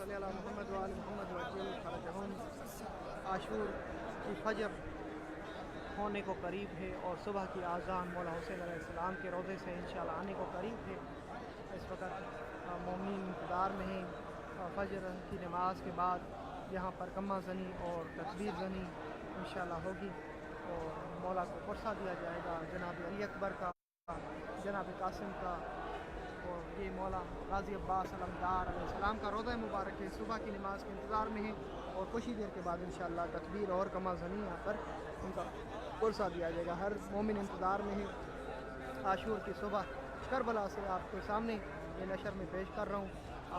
सल्ली अला मोहम्मद व आले मोहम्मद वअज्जिल फरजहुम। आशूर की फजर होने को करीब है और सुबह की आज़ान मौला हुसैन अलैहिस्सलाम के रोज़े से इंशाअल्लाह आने को करीब है। इस वक्त मोमिन इंतज़ार में हैं। फजर की नमाज के बाद यहाँ पर कम्मा ज़नी और तकबीर ज़नी इंशाअल्लाह होगी और मौला को पुरसा दिया जाएगा जनाब अली अकबर का, जनाब कासिम का। और ये मौला गाज़ी अब्बास अलमदार अलैहिस्सलाम का रोज़ा मुबारक है। सुबह की नमाज के इंतज़ार में है और कुछ ही देर के बाद इंशाअल्लाह तकबीर और कम्मा ज़नी यहाँ पर उनका पुरसा दिया जाएगा। हर मोमिन इंतज़ार में है। आशूर की सुबह करबला से आपके सामने ये नशर में पेश कर रहा हूँ।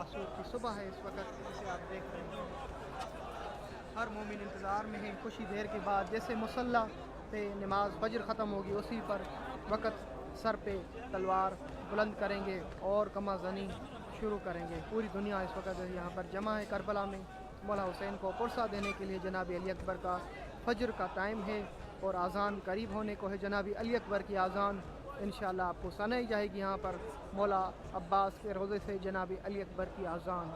आशूर की सुबह है इस वक्त, जिसे आप देख रहे हैं। हर मोमिन इंतज़ार में है। कुछ ही देर के बाद जैसे मुसल्ला पे नमाज फजर ख़त्म होगी उसी पर वक़्त सर पे तलवार बुलंद करेंगे और कमा ज़नी शुरू करेंगे। पूरी दुनिया इस वक्त यहाँ पर जमा है करबला में मौला हुसैन को पुरसा देने के लिए। जनाब अली अकबर का फजर का टाइम है और आज़ान करीब होने को है। जनाब अली अकबर की आज़ान इंशाअल्लाह आपको सुनाई जाएगी। यहाँ पर मौला अब्बास के रोज़े से जनाब अली अकबर की आज़ान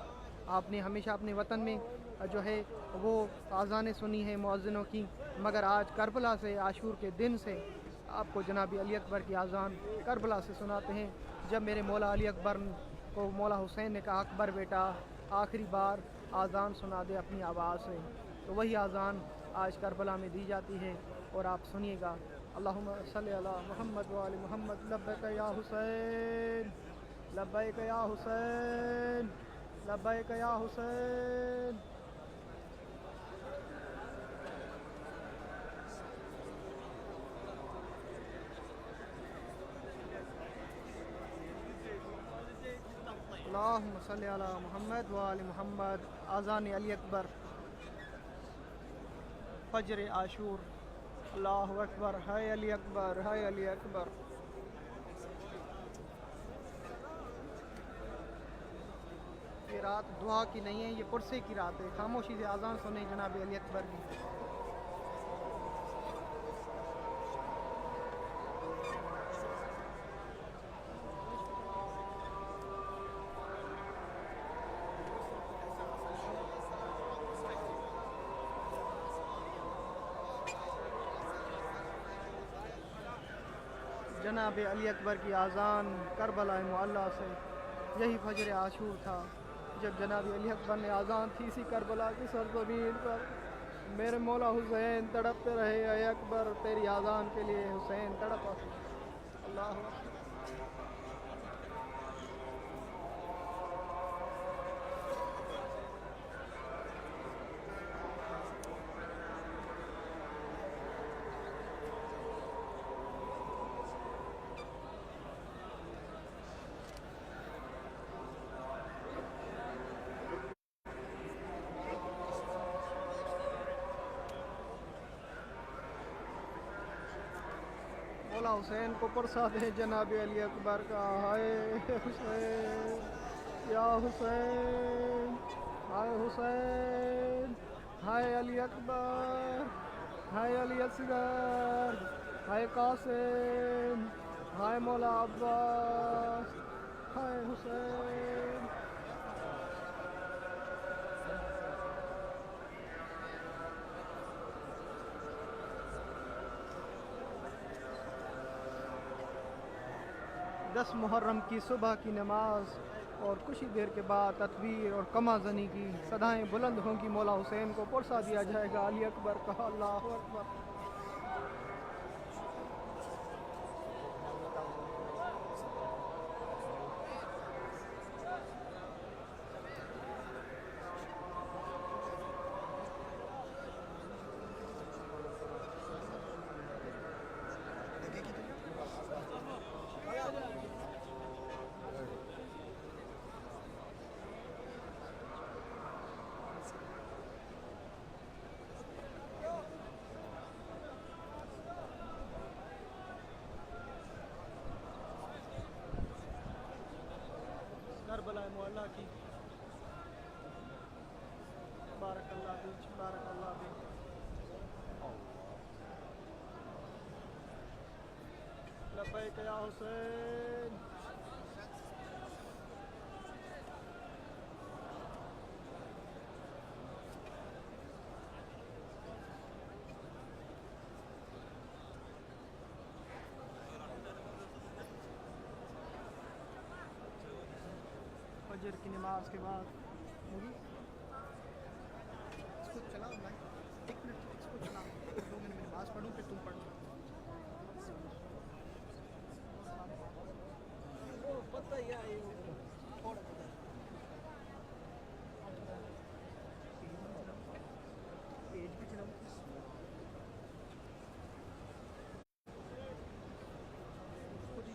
आपने हमेशा अपने वतन में जो है वो आज़ानें सुनी है मुअज़्ज़िनों की, मगर आज करबला से आशूर के दिन से आपको जनाब अली अकबर की आज़ान करबला से सुनाते हैं। जब मेरे मौला अली अकबर को मौला हुसैन ने कहा अकबर बेटा आखिरी बार आज़ान सुना दे अपनी आवाज़ से, तो वही आज़ान आज करबला में दी जाती है और आप सुनिएगा। अल्लाहुम्मा सल्ली अला मुहम्मद व आले मुहम्मद लब्बैक या हुसैन, लब्बैक या हुसैन, लब्बैक या हुसैन। अल्लाहुम्मा सल्ली अला मुहम्मद व आले मुहम्मद। आज़ान अली अकबर फजर आशूर। अल्लाहु अकबर, है अली अकबर, है अली अकबर। ये रात दुआ की नहीं है, ये पुरसे की रात है। खामोशी से आज़ान सुने जनाब अली अकबर की। जनाब अली अकबर की आज़ान करबला मुअल्ला से, यही फजर आशूर था जब जनाब अली अकबर ने आज़ान थी इसी करबला की सरज़मीन पर। मेरे मौला हुसैन तड़पते रहे, अय अकबर तेरी आज़ान के लिए हुसैन तड़पा। अल्लाह मौला हुसैन को पुरसा दे जनाब अली अकबर का। हाय हुसैन या हुसैन, हाय हुसैन, हाय अली अकबर, हाय अली असगर, हाय कासिम, हाय मौला अब्बास, हाय हुसैन। 10 मुहर्रम की सुबह की नमाज और कुछ ही देर के बाद तकबीर और कमा ज़नी की सदाएँ बुलंद होंगी। मौला हुसैन को पुरसा दिया जाएगा अली अकबर का। अल्लाहु अकबर। करबला मुअल्ला की बारकल्लाह बीच, बारकल्लाह बीच। लब्बैक या हुसैन। फजर की नमाज के बाद होगी। इसको चलाओ भाई, 1 मिनट इसको चलाओ, 2 मिनट में नमाज पढ़ूँ फिर तुम पढ़ो। पता ही है थोड़ा पेज भी चलाओ। खुद ही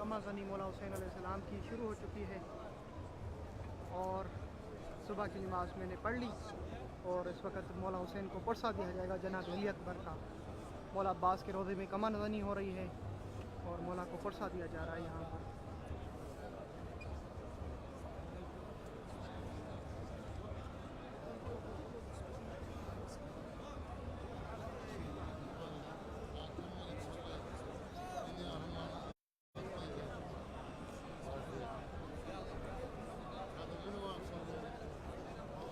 कमाज़नी मौला हुसैन अलैहिस्सलाम की शुरू हो चुकी है और सुबह की नमाज़ मैंने पढ़ ली और इस वक्त मौला हुसैन को परसा दिया जाएगा जनाब अली अकबर का। मौला अब्बास के रोज़े में कमाज़नी हो रही है और मौला को परसा दिया जा रहा है यहाँ पर।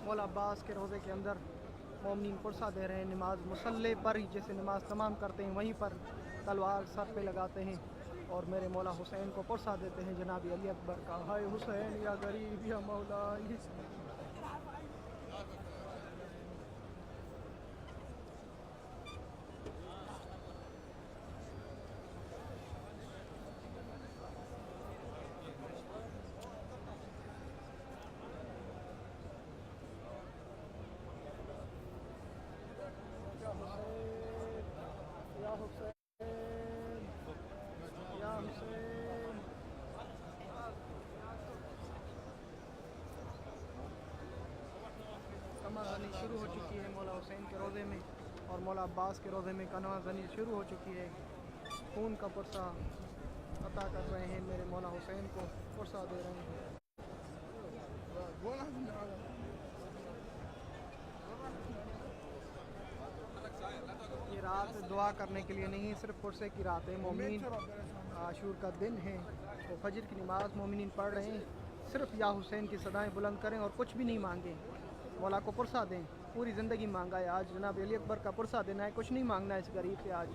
मौला अब्बास के रोज़े के अंदर मोमिनीन पुरसा दे रहे हैं। नमाज मुसल्ले पर ही जैसे नमाज तमाम करते हैं वहीं पर तलवार सर पे लगाते हैं और मेरे मौला हुसैन को पुरसा देते हैं जनाब अली अकबर का। हाय हुसैन या गरीब या मौला। या हुसैन या हुसैन। कमाज़नी शुरू हो चुकी है मौला हुसैन के रोज़े में और मौला अब्बास के रोज़े में कमाज़नी शुरू हो चुकी है। खून का पुरसा अता कर रहे हैं, मेरे मौला हुसैन को पुरसा दे रहे हैं। ये रात दुआ करने के लिए नहीं, सिर्फ पुरसे की रात है। मोमिन आशूर का दिन है तो फजर की नमाज मोमिन पढ़ रहे हैं। सिर्फ या हुसैन की सदाएं बुलंद करें और कुछ भी नहीं मांगें, मौला को पुरसा दें। पूरी ज़िंदगी मांगा है, आज जनाब अली अकबर का पुरसा देना है, कुछ नहीं मांगना है इस गरीब से आज।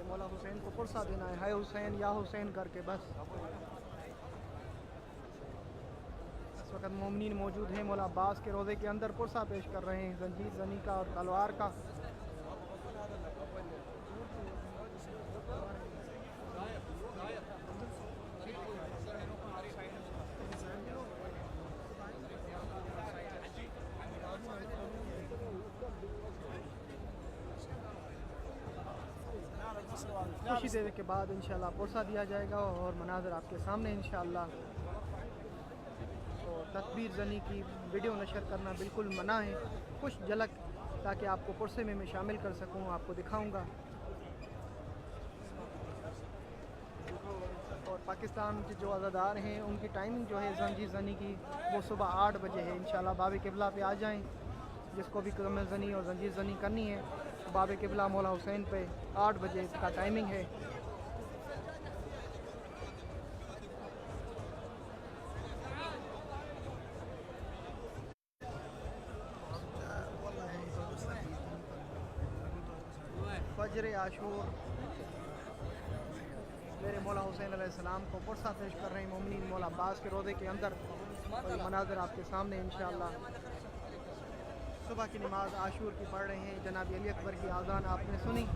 मौला हुसैन को पुरसा देना है, हाय हुसैन या हुसैन करके बस। इस वक्त मोमिनीन मौजूद हैं, मौला अब्बास के रोज़े के अंदर पुरसा पेश कर रहे हैं जंजीर जनी का और तलवार का। खुशी देने के बाद इंशाल्लाह पुरसा दिया जाएगा और मनाज़र आपके सामने इंशाल्लाह। तो तकबीर ज़नी की वीडियो नशर करना बिल्कुल मना है, कुछ झलक ताकि आपको पुरसे में मैं शामिल कर सकूं, आपको दिखाऊंगा। और पाकिस्तान के जो अज़ादार हैं उनकी टाइमिंग जो है जंजीर ज़नी की वो सुबह 8 बजे है। इंशाल्लाह बाब क़िबला पे आ जाएं, जिसको भी कमर ज़नी और जंजीर ज़नी करनी है बाब क़िबला मौला हुसैन पे 8 बजे इसका टाइमिंग है। फजर आशूर मेरे मौला हुसैन अलैहिस्सलाम को पुरसा पेश कर रहे हैं मोमिनीन मौला अब्बास के रोज़े के अंदर। और ये मनाज़र आपके सामने इंशाअल्लाह। सुबह की नमाज आशूर की पढ़ रहे हैं। जनाब अली अकबर की आज़ान आपने सुनी।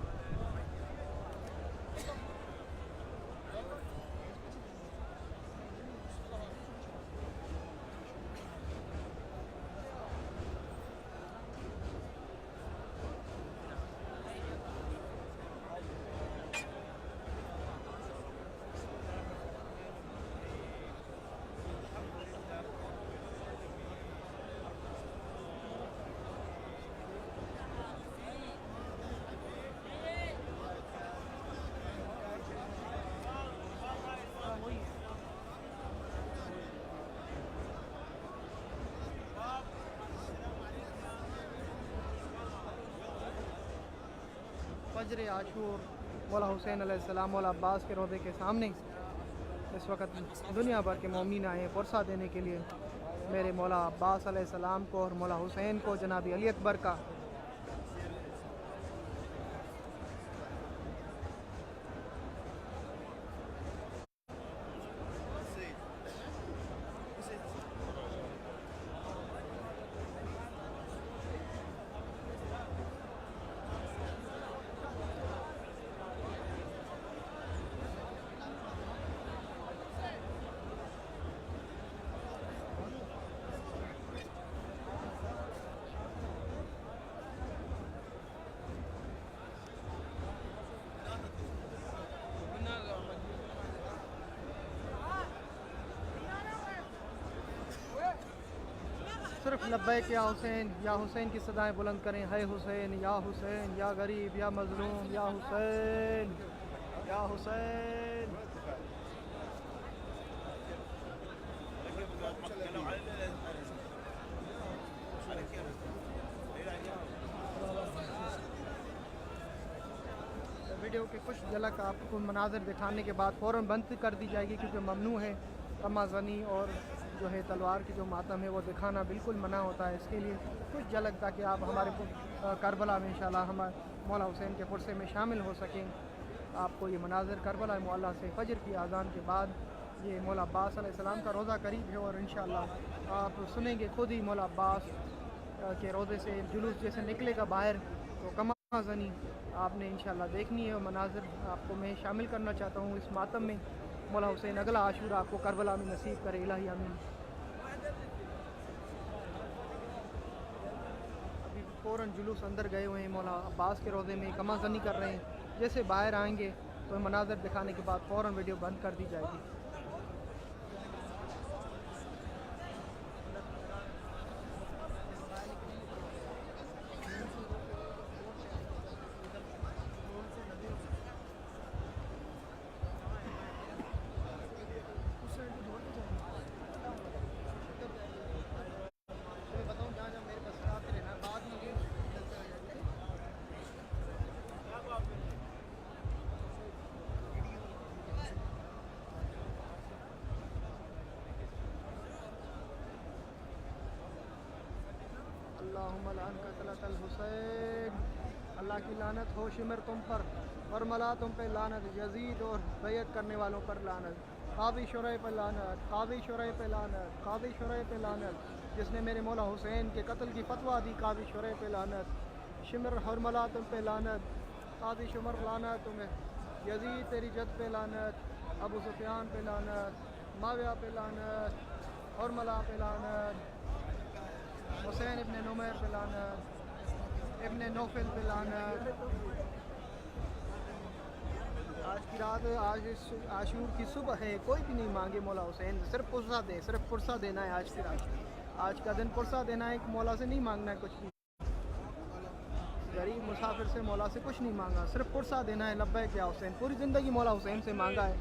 फजर आशूर मौला हुसैन अलैहिस्सलाम मौला अब्बास के रोज़े के सामने इस वक्त दुनिया भर के मोमिन आए पुरसा देने के लिए मेरे मौला अब्बास अलैहिस्सलाम को और मौला हुसैन को जनाब अली अकबर का। सिर्फ लब्बैक या हुसैन की सदाएं बुलंद करें। है हुसैन या गरीब या मजलूम या हुसैन या हुसैन। वीडियो के कुछ झलक आपको मनाज़र दिखाने के बाद फ़ौरन बंद कर दी जाएगी क्योंकि ममनू है तमाज़नी और जो है तलवार की जो मातम है वो दिखाना बिल्कुल मना होता है। इसके लिए कुछ झलक ताकि आप हमारे करबला में इंशाल्लाह हमारे मौला हुसैन के पुरसे में शामिल हो सकें। आपको ये मनाज़र करबला मौला से फजर की आज़ान के बाद ये मौला अब्बास अलैहिस्सलाम का रोज़ा करीब है और इंशाल्लाह आप सुनेंगे खुद ही मौला अब्बास के रोज़े से जुलूस जैसे निकलेगा बाहर तो कमाज़नी आपने इंशाल्लाह देखनी है। और मनाज़र आपको मैं शामिल करना चाहता हूँ इस मातम में। मौला हुसैन अगला आशूरा आपको करबला में नसीब करे इलाही आमीन। अभी फ़ौरन जुलूस अंदर गए हुए हैं मौला अब्बास के रोज़े में कमाज़नी कर रहे हैं। जैसे बाहर आएंगे तो मनाज़र दिखाने के बाद फ़ौरन वीडियो बंद कर दी जाएगी। हुसैन अल्लाह की लानत हो शिमर तुम पर और मला तुम पे लानत। यजीद और बैत करने वालों पर लानत। कादी शुरह पे लानत, कादी शुरह पे लानत, कादी शुरह पे लानत। जिसने मेरे मौला हुसैन के कत्ल की फतवा दी कादी शुरह पे लानत। शिमर हरमला तुम पे लानत, कादी शुमर लानत तुम्हें। यजीद तेरी जद पे लानत, अबू सुफियान पे लानत, माविया पे लानत, हरमला पे लानत, हुसैन इब्ने नुमैर पे लानत, इब्ने नौफल पे लानत। आज की रात आज आशूर की सुबह है। कोई भी नहीं मांगे मौला हुसैन सिर्फ पुरसा दे, सिर्फ पुरसा देना है। आज की रात आज का दिन पुरसा देना है। मौला से नहीं मांगना है कुछ भी। गरीब मुसाफिर से मौला से कुछ नहीं मांगा, सिर्फ पुरसा देना है। लब्बैक या हुसैन पूरी ज़िंदगी मौला हुसैन से मांगा है।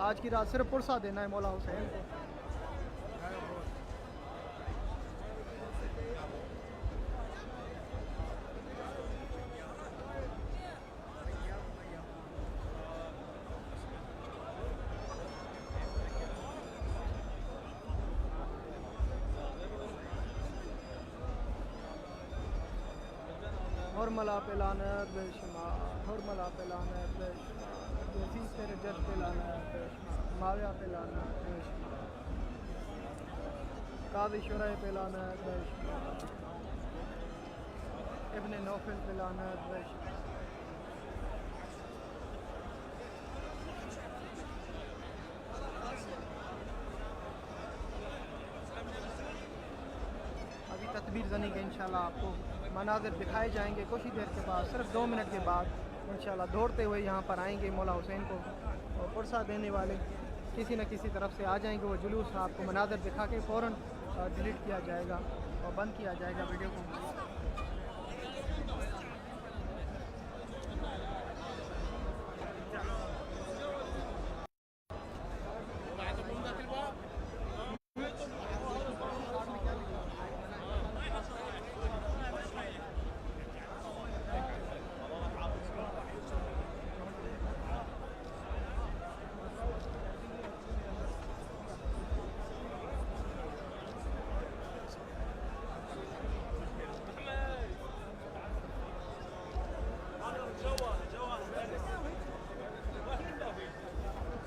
आज की रात सिर्फ पुरसा देना है मौला हुसैन को। हरमला पे लानत बेशुमार, हरमला पे लानत बेशुमार, यजीद तेरे जद पे लानत बेशुमार, माविया पे लानत बेशुमार, काज़ी शुरैह पे लानत बेशुमार, इब्ने नौफल पे लानत बेशुमार। अभी तकबीर ज़नी के इंशाल्लाह आपको मनाज़िर दिखाए जाएंगे कुछ ही देर के बाद, सिर्फ 2 मिनट के बाद इंशाल्लाह दौड़ते हुए यहाँ पर आएंगे मौला हुसैन को और पुरसा देने वाले किसी न किसी तरफ से आ जाएंगे। वो जुलूस आपको मनाज़िर दिखा के फ़ौरन डिलीट किया जाएगा और बंद किया जाएगा वीडियो को।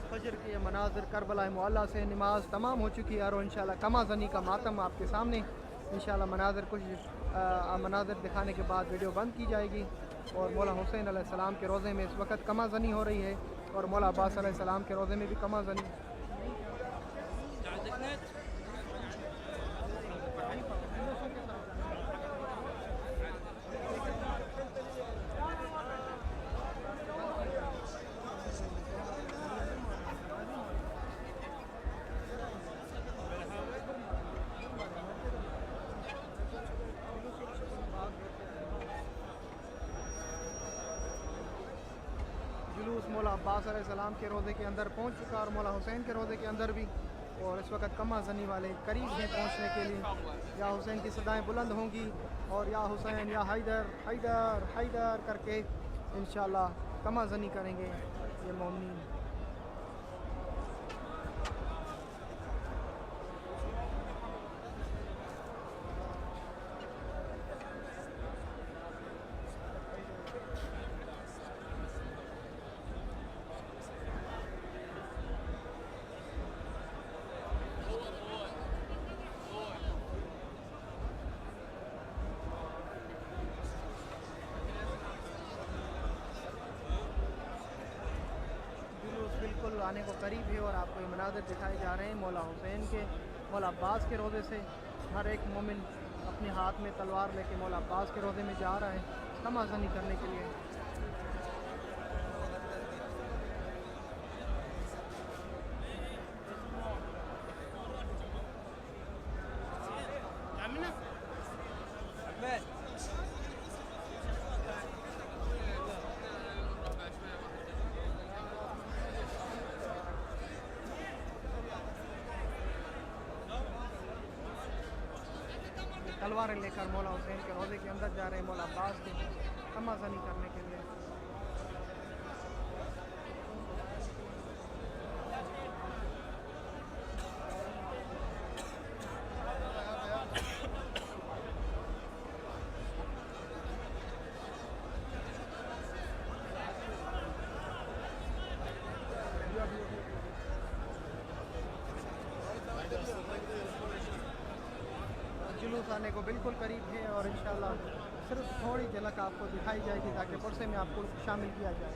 फजर के ये मनाज़िर करबला मुअल्ला से नमाज तमाम हो चुकी है और इंशाल्लाह कमा ज़नी का मातम आपके सामने इंशाल्लाह मनाज़िर कुछ मनाज़िर दिखाने के बाद वीडियो बंद की जाएगी। और मौला हुसैन अलैहिस्सलाम के रोज़े में इस वक्त कमा ज़नी हो रही है और मौला अब्बास अलैहिस्सलाम के रोज़े में भी कमा ज़नी। जुलूस मौला अब्बास अलैहिस्सलाम के रोज़े के अंदर पहुंच चुका और मौला हुसैन के रोज़े के अंदर भी, और इस वक्त कमा ज़नी वाले करीब हैं पहुंचने के लिए। या हुसैन की सदाएं बुलंद होंगी और या हुसैन या हैदर हैदर हैदर करके इंशाल्लाह कमा ज़नी करेंगे ये मोमिन। बिल्कुल आने को करीब है और आपको ये मनाज़िर दिखाए जा रहे हैं मौला हुसैन के, मौला अब्बास के रोज़े से। हर एक मोमिन अपने हाथ में तलवार लेके मौला अब्बास के रोज़े में जा रहा है कमा ज़नी करने के लिए। तलवारें लेकर मौला हुसैन के रोज़े के अंदर जा रहे हैं मौला अब्बास के कमा ज़नी करने के लिए। जुलूस आने को बिल्कुल करीब है और इंशाल्लाह सिर्फ थोड़ी झलक आपको दिखाई जाएगी ताकि पुरसे में आपको शामिल किया जाए।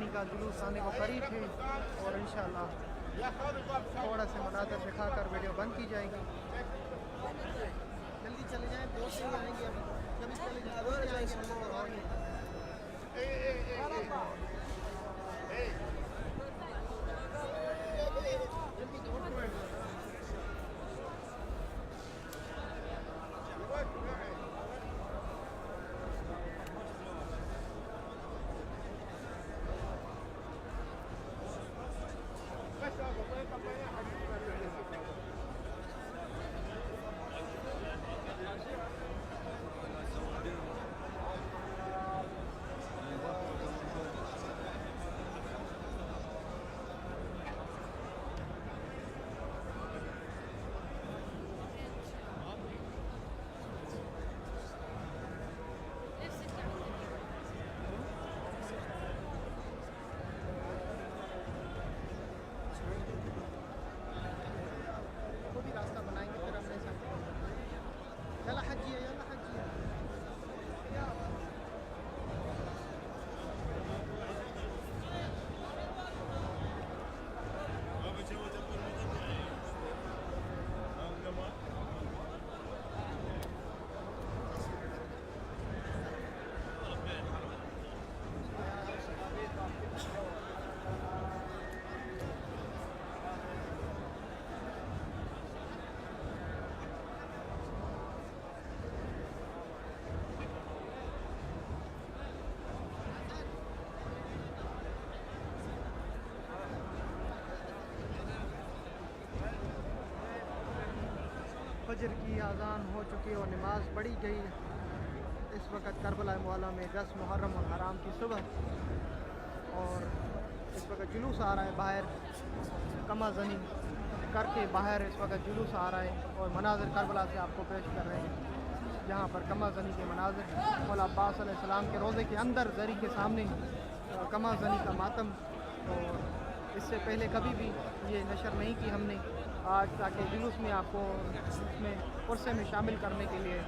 गनी का जुलूस आने को करीब है और इंशाअल्लाह थोड़ा से मनाज़र दिखाकर वीडियो बंद की जाएगी। जल्दी चले जाएँ, बहुत से आएंगे अभी, जल्दी चले जाएँ, खुद ही रास्ता बनाएंगे फिर अपने साथ। यला हजिया, यला हजिया। फजर की आज़ान हो चुकी और नमाज पढ़ी गई। इस वक्त करबला मौला में 10 मुहर्रम और हराम की सुबह और इस वक्त जुलूस आ रहा है बाहर, कमा ज़नी करके बाहर इस वक्त जुलूस आ रहा है और मनाज़र करबला से आपको पेश कर रहे हैं। जहाँ पर कमा ज़नी के मनाज़र मौला अब्बास अलैहिस्सलाम के रोज़े के अंदर ज़री के सामने कमा ज़नी का मातम, और इससे पहले कभी भी ये नशर नहीं की हमने आज, ताकि जुलूस में आपको इसमें उर्से में शामिल करने के लिए